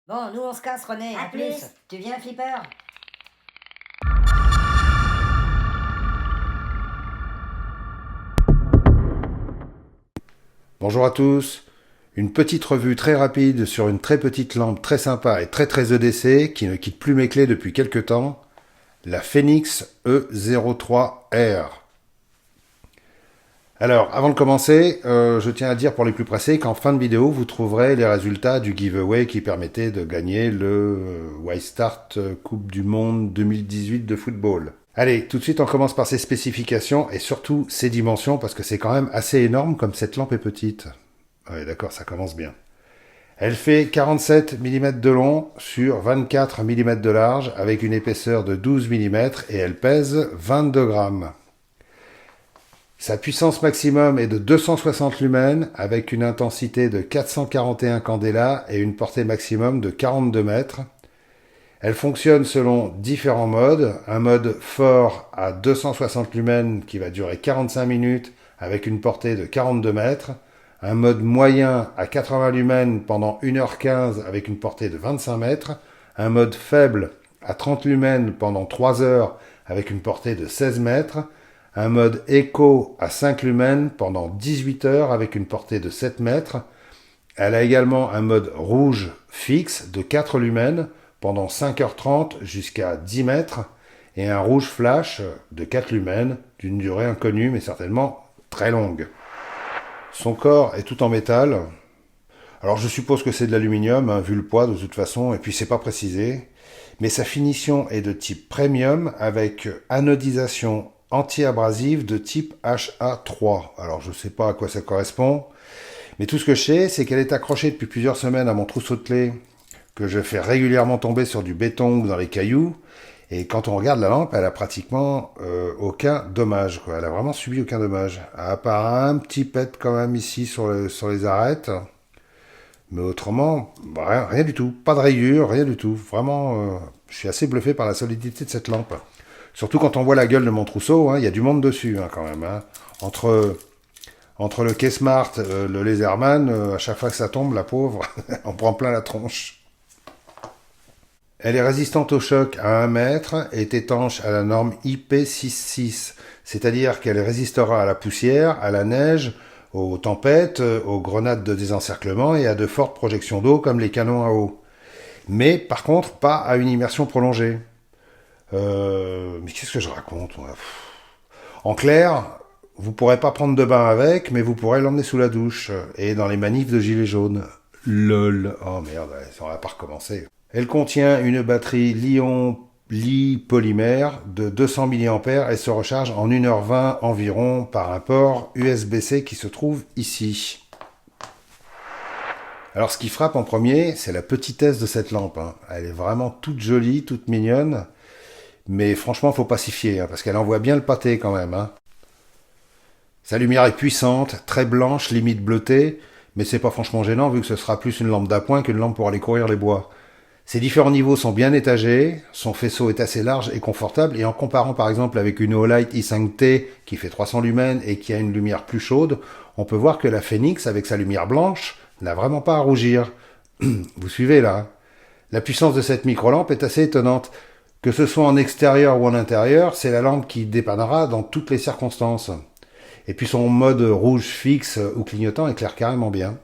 Bon, nous on se casse, René. À plus. Tu viens, Flipper? Bonjour à tous. Une petite revue très rapide sur une très petite lampe très sympa et très EDC qui ne quitte plus mes clés depuis quelques temps. La Phoenix E03R. Alors, avant de commencer, je tiens à dire pour les plus pressés qu'en fin de vidéo, vous trouverez les résultats du giveaway qui permettait de gagner le Y-Start Coupe du Monde 2018 de football. Allez, tout de suite, on commence par ses spécifications et surtout ses dimensions parce que c'est quand même assez énorme comme cette lampe est petite. Ouais, d'accord, ça commence bien. Elle fait 47 mm de long sur 24 mm de large avec une épaisseur de 12 mm et elle pèse 22 grammes. Sa puissance maximum est de 260 lumens avec une intensité de 441 candela et une portée maximum de 42 mètres. Elle fonctionne selon différents modes. Un mode fort à 260 lumens qui va durer 45 minutes avec une portée de 42 mètres. Un mode moyen à 80 lumens pendant 1h15 avec une portée de 25 mètres. Un mode faible à 30 lumens pendant 3 heures avec une portée de 16 mètres. Un mode éco à 5 lumens pendant 18 heures avec une portée de 7 mètres. Elle a également un mode rouge fixe de 4 lumens pendant 5h30 jusqu'à 10 mètres et un rouge flash de 4 lumens d'une durée inconnue mais certainement très longue. Son corps est tout en métal. Alors je suppose que c'est de l'aluminium, hein, vu le poids de toute façon, et puis c'est pas précisé. Mais sa finition est de type premium avec anodisation anti-abrasive de type HA3. Alors je sais pas à quoi ça correspond, mais tout ce que je sais, c'est qu'elle est accrochée depuis plusieurs semaines à mon trousseau de clés, que je fais régulièrement tomber sur du béton ou dans les cailloux. Et quand on regarde la lampe, elle a pratiquement aucun dommage, quoi. Elle a vraiment subi aucun dommage. À part un petit pet quand même ici sur les arêtes. Mais autrement, rien du tout. Pas de rayures, rien du tout. Vraiment, je suis assez bluffé par la solidité de cette lampe. Surtout quand on voit la gueule de mon trousseau, il y a du monde dessus quand même. Entre le K-Smart, le Laserman, à chaque fois que ça tombe, la pauvre, on prend plein la tronche. Elle est résistante au choc à 1 mètre et est étanche à la norme IP66, c'est-à-dire qu'elle résistera à la poussière, à la neige, aux tempêtes, aux grenades de désencerclement et à de fortes projections d'eau comme les canons à eau. Mais par contre, pas à une immersion prolongée. Mais qu'est-ce que je raconte, moi ? En clair, vous pourrez pas prendre de bain avec, mais vous pourrez l'emmener sous la douche et dans les manifs de gilets jaunes. LOL. Oh merde, on va pas recommencer. Elle contient une batterie Li-polymère de 200 mAh et se recharge en 1h20 environ par un port USB-C qui se trouve ici. Alors ce qui frappe en premier, c'est la petitesse de cette lampe. Elle est vraiment toute jolie, toute mignonne. Mais franchement, faut pas s'y fier, parce qu'elle envoie bien le pâté quand même. Sa lumière est puissante, très blanche, limite bleutée, mais c'est pas franchement gênant vu que ce sera plus une lampe d'appoint qu'une lampe pour aller courir les bois. Ses différents niveaux sont bien étagés, son faisceau est assez large et confortable, et en comparant par exemple avec une Olight i5T qui fait 300 lumens et qui a une lumière plus chaude, on peut voir que la Phoenix, avec sa lumière blanche, n'a vraiment pas à rougir. Vous suivez là ? La puissance de cette micro-lampe est assez étonnante. Que ce soit en extérieur ou en intérieur, c'est la lampe qui dépannera dans toutes les circonstances. Et puis son mode rouge fixe ou clignotant éclaire carrément bien.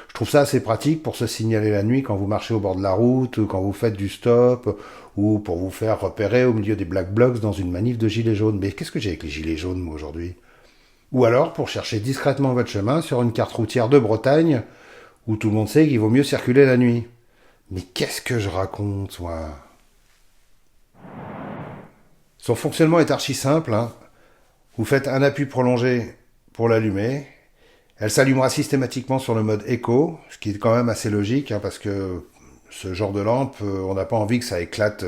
Je trouve ça assez pratique pour se signaler la nuit quand vous marchez au bord de la route, ou quand vous faites du stop, ou pour vous faire repérer au milieu des black blocs dans une manif de gilets jaunes. Mais qu'est-ce que j'ai avec les gilets jaunes, moi, aujourd'hui ? Ou alors pour chercher discrètement votre chemin sur une carte routière de Bretagne, où tout le monde sait qu'il vaut mieux circuler la nuit. Mais qu'est-ce que je raconte, moi ? Son fonctionnement est archi simple. Vous faites un appui prolongé pour l'allumer. Elle s'allumera systématiquement sur le mode éco, ce qui est quand même assez logique, parce que ce genre de lampe, on n'a pas envie que ça éclate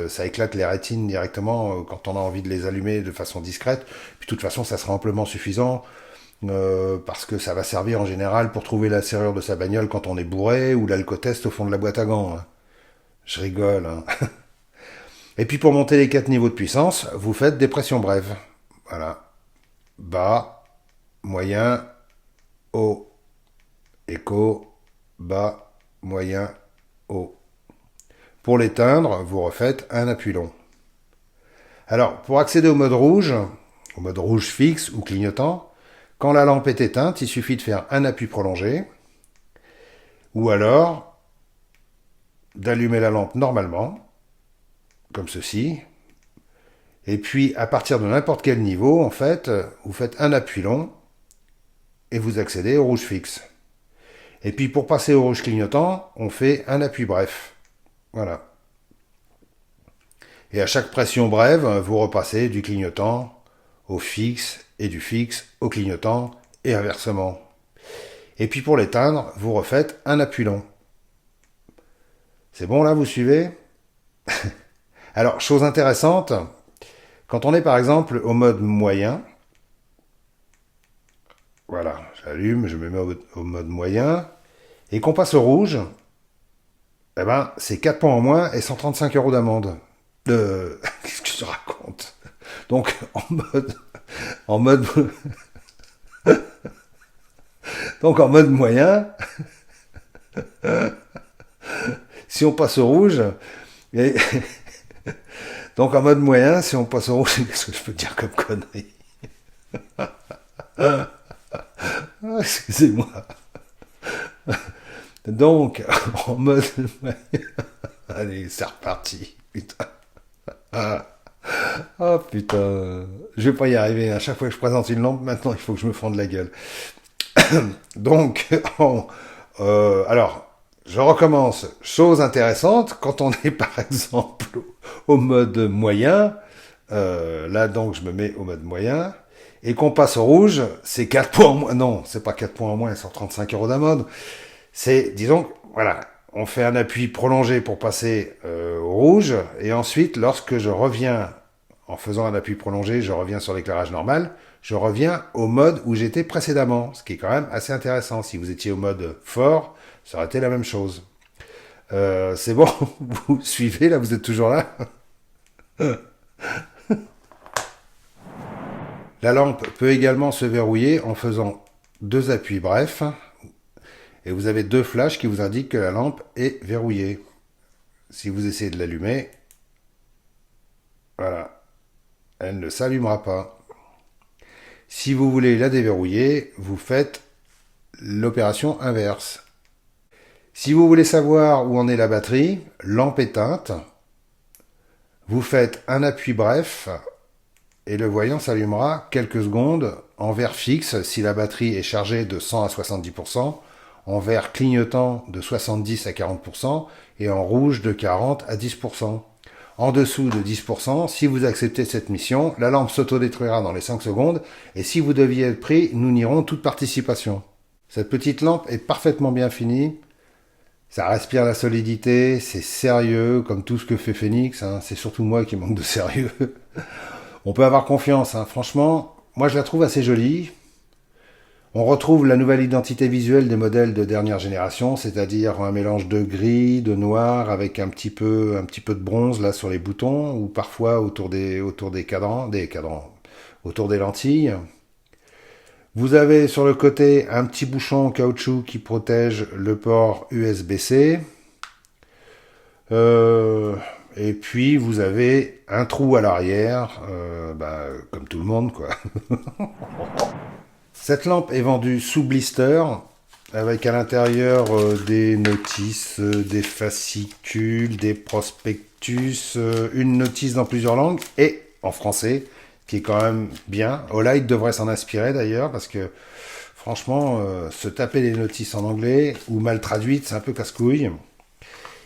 les rétines directement quand on a envie de les allumer de façon discrète. Puis de toute façon, ça sera amplement suffisant, parce que ça va servir en général pour trouver la serrure de sa bagnole quand on est bourré, ou l'alcotest au fond de la boîte à gants. Je rigole. Et puis pour monter les 4 niveaux de puissance, vous faites des pressions brèves. Voilà. Bas, moyen, haut. Écho, bas, moyen, haut. Pour l'éteindre, vous refaites un appui long. Alors, pour accéder au mode rouge fixe ou clignotant, quand la lampe est éteinte, il suffit de faire un appui prolongé, ou alors d'allumer la lampe normalement, comme ceci, et puis à partir de n'importe quel niveau, en fait, vous faites un appui long, et vous accédez au rouge fixe. Et puis pour passer au rouge clignotant, on fait un appui bref. Voilà. Et à chaque pression brève, vous repassez du clignotant au fixe et du fixe au clignotant et inversement. Et puis pour l'éteindre, vous refaites un appui long. C'est bon là, vous suivez? Alors, chose intéressante, quand on est par exemple au mode moyen, voilà, j'allume, je me mets au mode moyen, et qu'on passe au rouge, eh ben, c'est 4 points en moins et 135 € d'amende. Qu'est-ce que je raconte? Donc, en mode, donc en mode moyen, si on passe au rouge, et, donc en mode moyen, si on passe au rouge, qu'est-ce que je peux dire comme connerie? Excusez-moi. Donc, en mode moyen, allez, c'est reparti, putain. Oh putain, je vais pas y arriver. À chaque fois que je présente une lampe, maintenant il faut que je me fende la gueule. Donc, alors, je recommence. Chose intéressante, quand on est par exemple au mode moyen, là donc je me mets au mode moyen, et qu'on passe au rouge, c'est 4 points en moins. Non, c'est pas 4 points en moins, 135 € d'amende. C'est, disons, voilà, on fait un appui prolongé pour passer au rouge, et ensuite, lorsque je reviens, en faisant un appui prolongé, je reviens sur l'éclairage normal, je reviens au mode où j'étais précédemment, ce qui est quand même assez intéressant. Si vous étiez au mode fort, ça aurait été la même chose. C'est bon, vous suivez, là, vous êtes toujours là? La lampe peut également se verrouiller en faisant 2 appuis brefs, et vous avez 2 flashs qui vous indiquent que la lampe est verrouillée. Si vous essayez de l'allumer, voilà, elle ne s'allumera pas. Si vous voulez la déverrouiller, vous faites l'opération inverse. Si vous voulez savoir où en est la batterie, lampe éteinte, vous faites un appui bref et le voyant s'allumera quelques secondes en vert fixe si la batterie est chargée de 100 à 70%, en vert clignotant de 70 à 40% et en rouge de 40 à 10%. En dessous de 10%, si vous acceptez cette mission, la lampe s'autodétruira dans les 5 secondes et si vous deviez être pris, nous nierons toute participation. Cette petite lampe est parfaitement bien finie. Ça respire la solidité, c'est sérieux, comme tout ce que fait Phoenix, hein. C'est surtout moi qui manque de sérieux. On peut avoir confiance, hein. Franchement, moi je la trouve assez jolie. On retrouve la nouvelle identité visuelle des modèles de dernière génération, c'est-à-dire un mélange de gris, de noir, avec un petit peu de bronze là sur les boutons, ou parfois autour des cadrans, autour des lentilles. Vous avez sur le côté un petit bouchon en caoutchouc qui protège le port USB-C. Et puis vous avez un trou à l'arrière, comme tout le monde quoi. Cette lampe est vendue sous blister, avec à l'intérieur des notices, des fascicules, des prospectus, une notice dans plusieurs langues, et en français, qui est quand même bien. Olight devrait s'en inspirer d'ailleurs, parce que franchement, se taper les notices en anglais, ou mal traduites, c'est un peu casse-couille.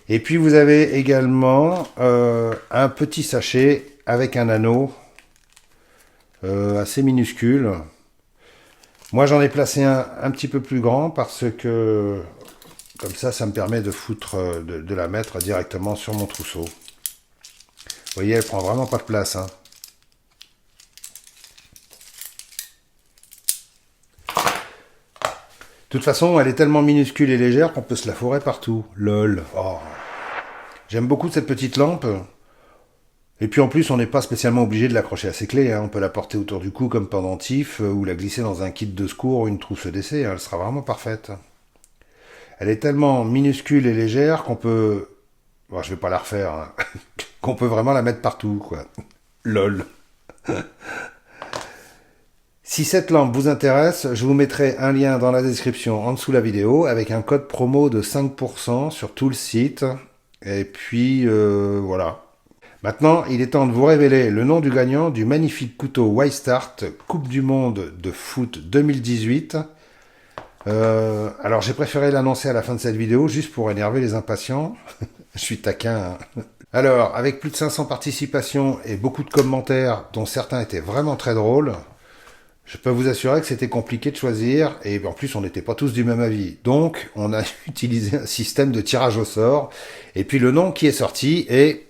Et puis vous avez également un petit sachet avec un anneau assez minuscule. Moi j'en ai placé un petit peu plus grand parce que comme ça me permet de la mettre directement sur mon trousseau. Vous voyez, elle prend vraiment pas de place, hein. De toute façon, elle est tellement minuscule et légère qu'on peut se la fourrer partout. Lol. Oh. J'aime beaucoup cette petite lampe. Et puis en plus, on n'est pas spécialement obligé de l'accrocher à ses clés, hein. On peut la porter autour du cou comme pendentif ou la glisser dans un kit de secours ou une trousse d'essai, hein. Elle sera vraiment parfaite. Elle est tellement minuscule et légère qu'on peut Bon, je vais pas la refaire, hein. Qu'on peut vraiment la mettre partout, quoi. Lol. Si cette lampe vous intéresse, je vous mettrai un lien dans la description en dessous de la vidéo avec un code promo de 5% sur tout le site. Et puis, voilà. Maintenant, il est temps de vous révéler le nom du gagnant du magnifique couteau Y-Start Coupe du Monde de foot 2018. Alors, j'ai préféré l'annoncer à la fin de cette vidéo, juste pour énerver les impatients. Je suis taquin, hein. Alors, avec plus de 500 participations et beaucoup de commentaires, dont certains étaient vraiment très drôles, je peux vous assurer que c'était compliqué de choisir, et en plus on n'était pas tous du même avis. Donc on a utilisé un système de tirage au sort, et puis le nom qui est sorti est...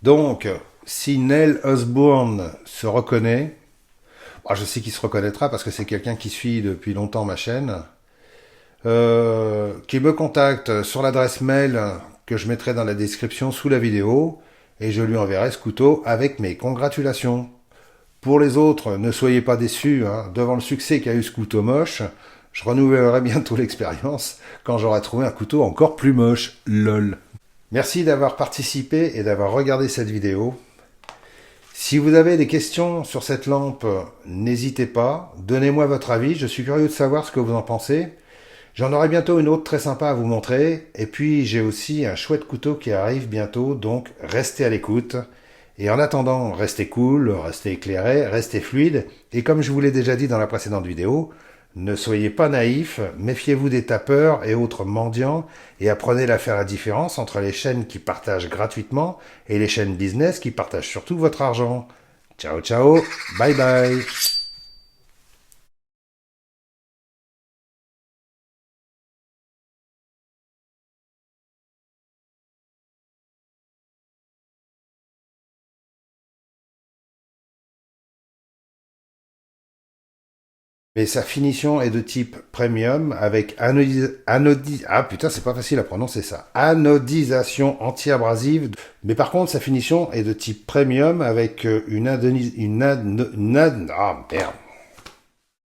Donc, si Neil Osborne se reconnaît, je sais qu'il se reconnaîtra parce que c'est quelqu'un qui suit depuis longtemps ma chaîne, qui me contacte sur l'adresse mail que je mettrai dans la description sous la vidéo, et je lui enverrai ce couteau avec mes congratulations. Pour les autres, ne soyez pas déçus, hein, devant le succès qu'a eu ce couteau moche, je renouvellerai bientôt l'expérience quand j'aurai trouvé un couteau encore plus moche, lol. Merci d'avoir participé et d'avoir regardé cette vidéo. Si vous avez des questions sur cette lampe, n'hésitez pas, donnez-moi votre avis, je suis curieux de savoir ce que vous en pensez. J'en aurai bientôt une autre très sympa à vous montrer, et puis j'ai aussi un chouette couteau qui arrive bientôt, donc restez à l'écoute. Et en attendant, restez cool, restez éclairé, restez fluide, et comme je vous l'ai déjà dit dans la précédente vidéo, ne soyez pas naïfs, méfiez-vous des tapeurs et autres mendiants, et apprenez à faire la différence entre les chaînes qui partagent gratuitement et les chaînes business qui partagent surtout votre argent. Ciao ciao, bye bye. Mais sa finition est de type premium avec ah putain, c'est pas facile à prononcer ça. Anodisation anti-abrasive. Mais par contre, sa finition est de type premium avec ah merde.